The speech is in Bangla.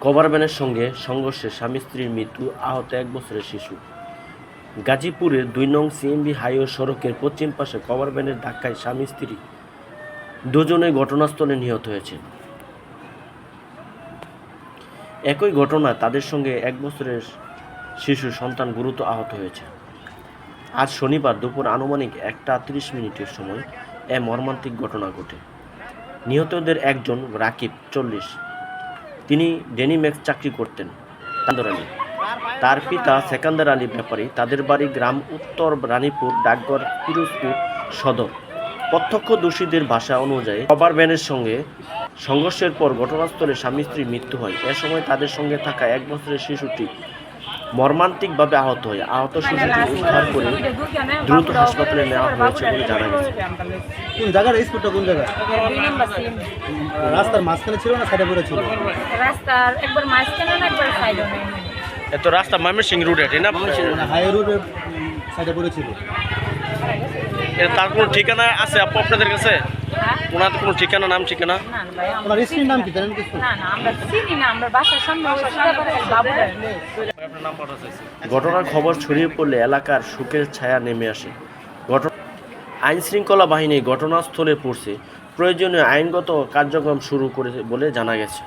কভার ভ্যানের সঙ্গে সংঘর্ষে স্বামী স্ত্রীর মৃত্যু, আহত 1 বছরের শিশু। গাজীপুরের 2 নং সিএমবি হাইওয়ে সড়কের পশ্চিম পাশে কভার ভ্যানের ধাক্কায় স্বামী স্ত্রী দুজনেই ঘটনাস্থলে নিহত হয়েছে। একই ঘটনায় তাদের সঙ্গে 1 বছরের শিশু সন্তান গুরুতর আহত হয়েছে। আজ শনিবার দুপুর আনুমানিক 1:30 সময় এ মর্মান্তিক ঘটনা ঘটে। নিহতদের একজন রাকিব 40, তিনি ডেনিমেক্স চাকরি করতেন। তার পিতা সেকান্দার আলী ব্যাপারী, তাদের বাড়ি গ্রাম উত্তর রানীপুর, ডাকঘর পিরোজপুর সদর। প্রত্যক্ষদর্শীদের ভাষা অনুযায়ী কভার ভ্যানের সঙ্গে সংঘর্ষের পর ঘটনাস্থলে স্বামী স্ত্রীর মৃত্যু হয়। এ সময় তাদের সঙ্গে থাকা 1 বছরের শিশুটি মর্মান্তিকভাবে আহত হয়। আহত শিশুটি উদ্ধার করে দ্রুত হাসপাতালে নেওয়া হয়েছে বলে জানা গেছে। কোন জায়গার স্পটটা কোন জায়গা? রাস্তার মাঝখানে ছিল না সাইডে পড়ে ছিল? রাস্তার একবার মাঝখানে না একবার সাইডে নেই। এত রাস্তা ময়মনসিংহ রোড এটি না হাইওয়ে রোডের সাইডে পড়ে ছিল। এটা তার কোনো ঠিকানা আছে আপু আপনাদের কাছে? ওনার কোনো ঠিকানা, নাম ঠিকানা? না ভাই, ওনার স্ত্রীর নাম কি জানেন কিছু? না আমরা চিনি না, আমরা বাসার সামনে বাবুরা। ঘটনার খবর ছড়িয়ে পড়লে এলাকার শোকের ছায়া নেমে আসে। আইন শৃঙ্খলা বাহিনী ঘটনাস্থলে পৌঁছে প্রয়োজনীয় আইনগত কার্যক্রম শুরু করেছে বলে জানা গেছে।